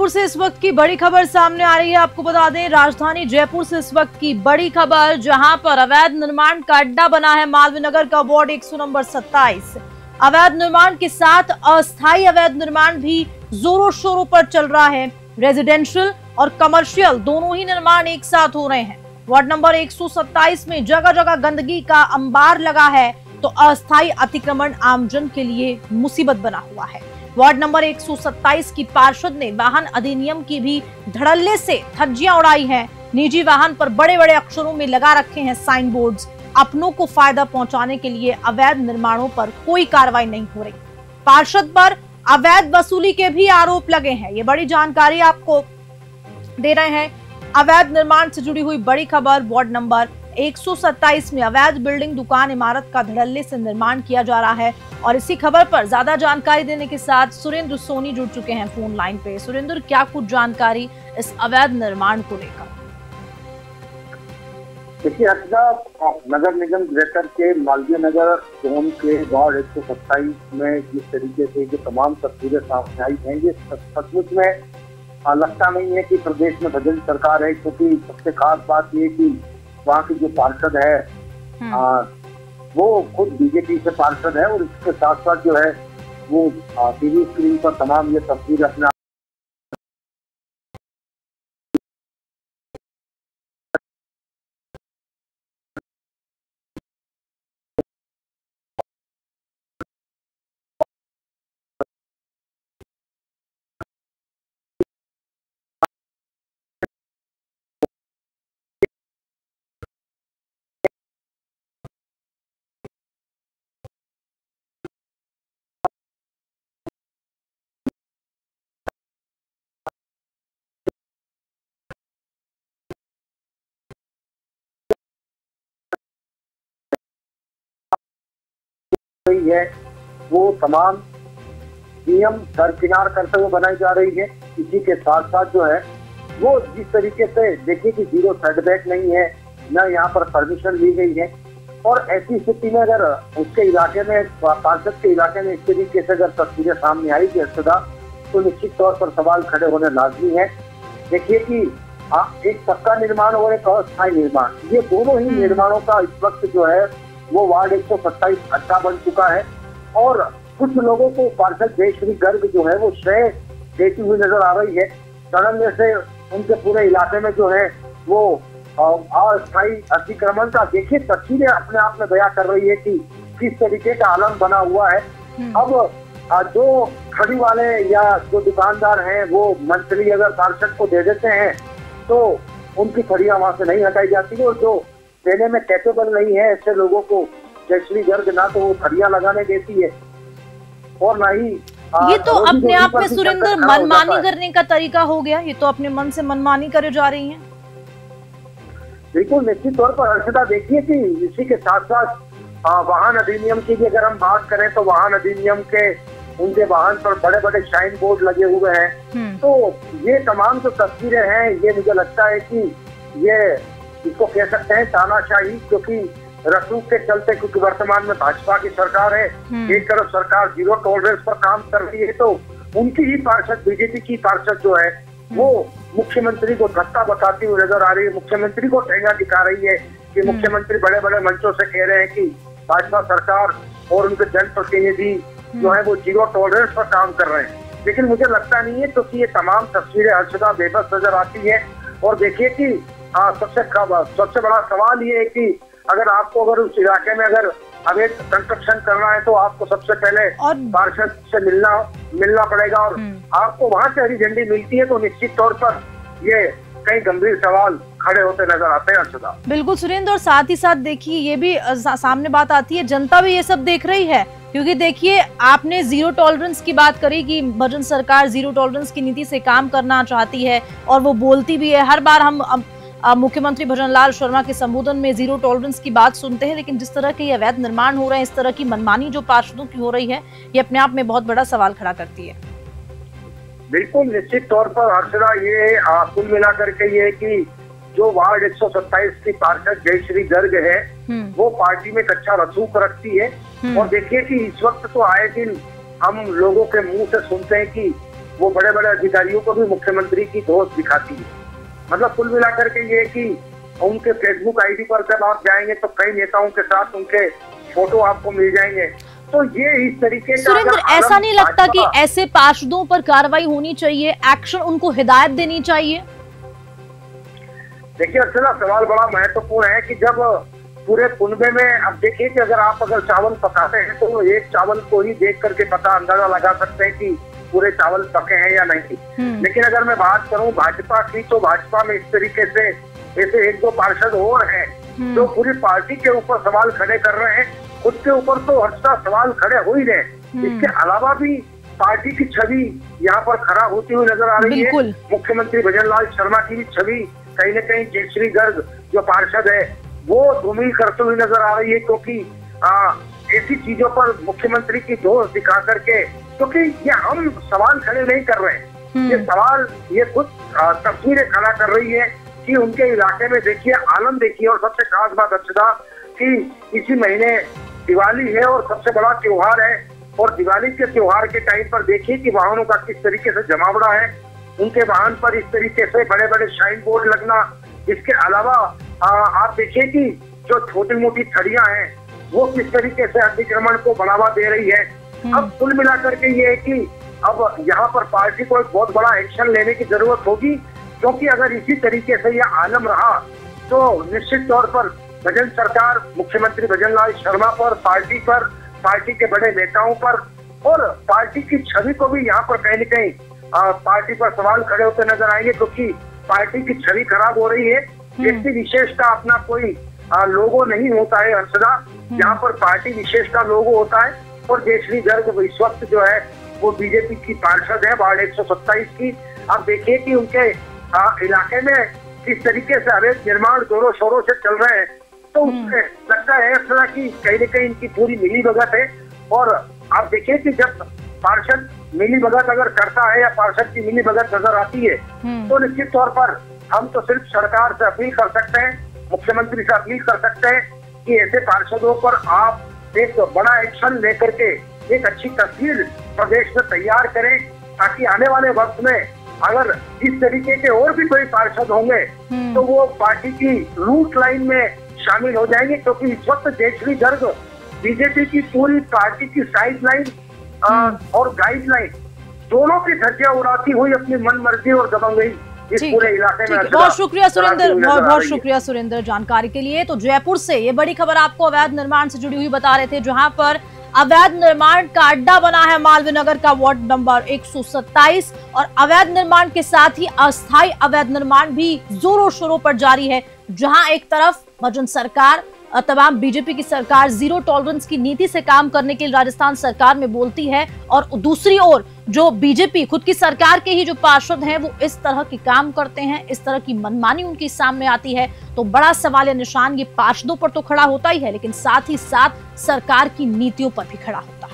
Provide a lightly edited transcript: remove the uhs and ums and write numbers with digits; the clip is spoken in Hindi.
जयपुर से इस वक्त की बड़ी खबर सामने आ रही है। आपको बता दें, राजधानी जयपुर से इस वक्त की बड़ी खबर, जहां पर अवैध निर्माण का अड्डा बना है मालवीय नगर का वार्ड 100 नंबर 27। अवैध निर्माण के साथ अस्थायी अवैध निर्माण भी जोरों शोरों पर चल रहा है। रेजिडेंशियल और कमर्शियल दोनों ही निर्माण एक साथ हो रहे हैं। वार्ड नंबर 127 में जगह जगह गंदगी का अंबार लगा है, तो अस्थायी अतिक्रमण आमजन के लिए मुसीबत बना हुआ है। वार्ड नंबर 127 की पार्षद ने वाहन अधिनियम की भी धड़ल्ले से धज्जियां उड़ाई हैं। निजी वाहन पर बड़े बड़े अक्षरों में लगा रखे हैं साइन बोर्ड्स। अपनों को फायदा पहुंचाने के लिए अवैध निर्माणों पर कोई कार्रवाई नहीं हो रही। पार्षद पर अवैध वसूली के भी आरोप लगे हैं। ये बड़ी जानकारी आपको दे रहे हैं। अवैध निर्माण से जुड़ी हुई बड़ी खबर, वार्ड नंबर 127 में अवैध बिल्डिंग, दुकान, इमारत का धड़ल्ले से निर्माण किया जा रहा है। और इसी खबर पर ज्यादा जानकारी देने के साथ सुरेंद्र सोनी जुड़ चुके हैं फोन लाइन पे। सुरेंद्र, क्या कुछ जानकारी इस अवैध निर्माण को लेकर? देखिए नगर निगम ग्रेटर के मालवीय नगर जोन के वार्ड 127 में जिस तरीके से जो तमाम तस्वीरें सामने आई हैं, ये सचमुच में लगता नहीं है कि प्रदेश में बदल सरकार है। क्योंकि सबसे खास बात ये कि वहाँ की जो पार्षद है वो खुद बीजेपी से पार्षद है, और इसके साथ साथ जो है वो टीवी स्क्रीन पर तमाम ये तस्वीर अपना है, वो तमाम नियम दरकिनार करते हुए बनाई जा रही है। इसी के साथ साथ जो है वो जिस तरीके से देखिए कि जीरो सेटबैक नहीं है, न यहाँ पर परमिशन ली गई है, और ऐसी स्थिति में अगर उसके इलाके में, पार्षद के इलाके में इस तरीके से अगर तस्वीरें सामने आई तो निश्चित तौर पर सवाल खड़े होने लाजमी है। देखिए कि एक पक्का निर्माण और एक अस्थायी निर्माण, ये दोनों ही निर्माणों का इस वक्त जो है वो वार्ड 127 अड्डा बन चुका है। और कुछ लोगों को पार्षद जयश्री गर्ग जो है वो श्रेय देती हुई नजर आ रही है। धड़ल्ले से उनके पूरे इलाके में जो है वो अस्थायी अतिक्रमण का देखिए तस्वीरें अपने आप में बयां कर रही है कि किस तरीके का आलम बना हुआ है। अब जो खड़ी वाले या जो दुकानदार हैं वो मंथली अगर पार्षद को दे देते हैं तो उनकी खड़ियां वहां से नहीं हटाई जाती, और जो देने में कैपेबल नहीं है ऐसे लोगों को जयश्री गर्ग ना तो वो खड़ियां लगाने देती है और ना ही ये तो अपने आप में सुरेंद्र मनमानी करने का तरीका हो गया। ये तो अपने मन से मनमानी करे जा रही हैं। बिल्कुल निश्चित तौर पर हर्षदा, देखिए कि इसी के साथ साथ वाहन अधिनियम की भी अगर हम बात करें तो वाहन अधिनियम के उनके वाहन पर बड़े बड़े शाइन बोर्ड लगे हुए हैं। तो ये तमाम जो तस्वीरें हैं, ये मुझे लगता है कि ये इसको कह सकते हैं तानाशाही, क्योंकि रसूख के चलते, क्योंकि वर्तमान में भाजपा की सरकार है, एक तरफ सरकार जीरो टॉलरेंस पर काम कर रही है, तो उनकी ही पार्षद, बीजेपी की पार्षद जो है वो मुख्यमंत्री को धक्का बताती हुई नजर आ रही है, मुख्यमंत्री को ठेंगा दिखा रही है कि मुख्यमंत्री बड़े बड़े मंचों से कह रहे हैं कि भाजपा सरकार और उनके जनप्रतिनिधि जो है वो जीरो टॉलरेंस पर काम कर रहे हैं। लेकिन मुझे लगता नहीं है, क्योंकि ये तमाम तस्वीरें हर्षदा बेबस नजर आती है। और देखिए कि सबसे बड़ा सवाल ये है कि अगर उस इलाके में अगर अवैध कंस्ट्रक्शन करना है तो आपको सबसे पहले पार्षद से मिलना पड़ेगा, और आपको वहां से हरी झंडी मिलती है तो निश्चित तौर पर ये कई गंभीर सवाल खड़े होते नजर आते हैं अर्चना। बिल्कुल सुरेंद्र, और साथ ही साथ देखिए ये भी सामने बात आती है, जनता भी ये सब देख रही है। क्योंकि देखिए, आपने जीरो टॉलरेंस की बात करी कि भजन सरकार जीरो टॉलरेंस की नीति से काम करना चाहती है, और वो बोलती भी है। हर बार हम मुख्यमंत्री भजन लाल शर्मा के संबोधन में जीरो टॉलरेंस की बात सुनते हैं, लेकिन जिस तरह के अवैध निर्माण हो रहे हैं, इस तरह की मनमानी जो पार्षदों की हो रही है, ये अपने आप में बहुत बड़ा सवाल खड़ा करती है। बिल्कुल निश्चित तौर पर हर्षदा, ये कुल मिलाकर के ये कि जो वार्ड 127 की पार्षद जयश्री गर्ग है वो पार्टी में एक अच्छा रसूख रखती है। और देखिए कि इस वक्त तो आए दिन हम लोगों के मुंह से सुनते हैं कि वो बड़े बड़े अधिकारियों को भी मुख्यमंत्री की दोस्त दिखाती है। मतलब कुल मिलाकर के ये कि उनके फेसबुक आईडी पर जब आप जाएंगे तो कई नेताओं के साथ उनके फोटो आपको मिल जाएंगे। तो ये इस तरीके का सुरेंद्र, ऐसा नहीं लगता कि ऐसे पार्षदों पर कार्रवाई होनी चाहिए, एक्शन, उनको हिदायत देनी चाहिए? देखिए अर्चना, सवाल बड़ा महत्वपूर्ण है कि जब पूरे कुनबे में, अब देखिए कि अगर चावल पकाते हैं तो एक चावल को ही देख करके अंदाजा लगा सकते हैं कि पूरे चावल पके हैं या नहीं। लेकिन अगर मैं बात करूं भाजपा की, तो भाजपा में इस तरीके से ऐसे एक दो पार्षद और हैं जो पूरी पार्टी के ऊपर सवाल खड़े कर रहे हैं। खुद के ऊपर तो हमेशा सवाल खड़े हो ही रहे, इसके अलावा भी पार्टी की छवि यहाँ पर खराब होती हुई नजर आ रही है। मुख्यमंत्री भजनलाल शर्मा की भी छवि कहीं न कहीं जयश्री गर्ग जो पार्षद है वो धूमिल करते हुए नजर आ रही है, क्योंकि ऐसी चीजों पर मुख्यमंत्री की दोष दिखा करके, क्योंकि ये हम सवाल खड़े नहीं कर रहे हैं, ये सवाल ये कुछ तस्वीरें खड़ा कर रही है कि उनके इलाके में देखिए आलम देखिए। और सबसे खास बात अच्छा कि इसी महीने दिवाली है और सबसे बड़ा त्योहार है, और दिवाली के त्योहार के टाइम पर देखिए कि वाहनों का किस तरीके से जमावड़ा है, उनके वाहन पर इस तरीके से बड़े बड़े शाइन बोर्ड लगना। इसके अलावा आप देखिए कि जो छोटी मोटी छड़ियां हैं वो किस तरीके से अतिक्रमण को बढ़ावा दे रही है। अब कुल मिलाकर के ये है कि अब यहाँ पर पार्टी को एक बहुत बड़ा एक्शन लेने की जरूरत होगी, क्योंकि अगर इसी तरीके से यह आलम रहा तो निश्चित तौर पर भजन सरकार, मुख्यमंत्री भजनलाल शर्मा पर, पार्टी के बड़े नेताओं पर और पार्टी की छवि को भी यहाँ पर कहीं न कहीं पार्टी पर सवाल खड़े होते नजर आएंगे, क्योंकि पार्टी की छवि खराब हो रही है। व्यक्ति विशेष का अपना कोई लोगो नहीं होता है हर्षदा, यहाँ पर पार्टी विशेष का लोगो होता है। और जयश्री गर्ग इस वक्त जो है वो बीजेपी की पार्षद है वार्ड 127 की। अब देखिए कि उनके इलाके में किस तरीके से अवैध निर्माण जोरों शोरों से चल रहे हैं, तो उसमें लगता है हर्षदा की कहीं न कहीं इनकी पूरी मिलीभगत है। और आप देखिए कि जब पार्षद मिलीभगत अगर करता है या पार्षद की मिलीभगत नजर आती है तो निश्चित तौर पर हम तो सिर्फ सरकार से अपील कर सकते हैं, मुख्यमंत्री से अपील कर सकते हैं कि ऐसे पार्षदों पर आप एक बड़ा एक्शन लेकर के एक अच्छी तस्वीर प्रदेश में तैयार करें, ताकि आने वाले वक्त में अगर इस तरीके के और भी कोई पार्षद होंगे तो वो पार्टी की रूट लाइन में शामिल हो जाएंगे। क्योंकि इस वक्त जयश्री गर्ग बीजेपी की पूरी पार्टी की साइड लाइन और गाइडलाइन दोनों की धज्जियां उड़ाती हुई अपनी मन मर्जी और दबंगई इस पूरे इलाके में। बहुत शुक्रिया सुरेंद्र, बहुत शुक्रिया सुरेंद्र जानकारी के लिए। तो जयपुर से ये बड़ी खबर आपको अवैध निर्माण से जुड़ी हुई बता रहे थे, जहां पर अवैध निर्माण का अड्डा बना है मालवीय नगर का वार्ड नंबर 127, और अवैध निर्माण के साथ ही अस्थायी अवैध निर्माण भी जोरों शोरों पर जारी है। जहां एक तरफ भजन सरकार, तमाम बीजेपी की सरकार जीरो टॉलरेंस की नीति से काम करने के लिए राजस्थान सरकार में बोलती है, और दूसरी ओर जो बीजेपी खुद की सरकार के ही जो पार्षद हैं वो इस तरह के काम करते हैं, इस तरह की मनमानी उनके सामने आती है। तो बड़ा सवाल या निशान ये पार्षदों पर तो खड़ा होता ही है, लेकिन साथ ही साथ सरकार की नीतियों पर भी खड़ा होता है।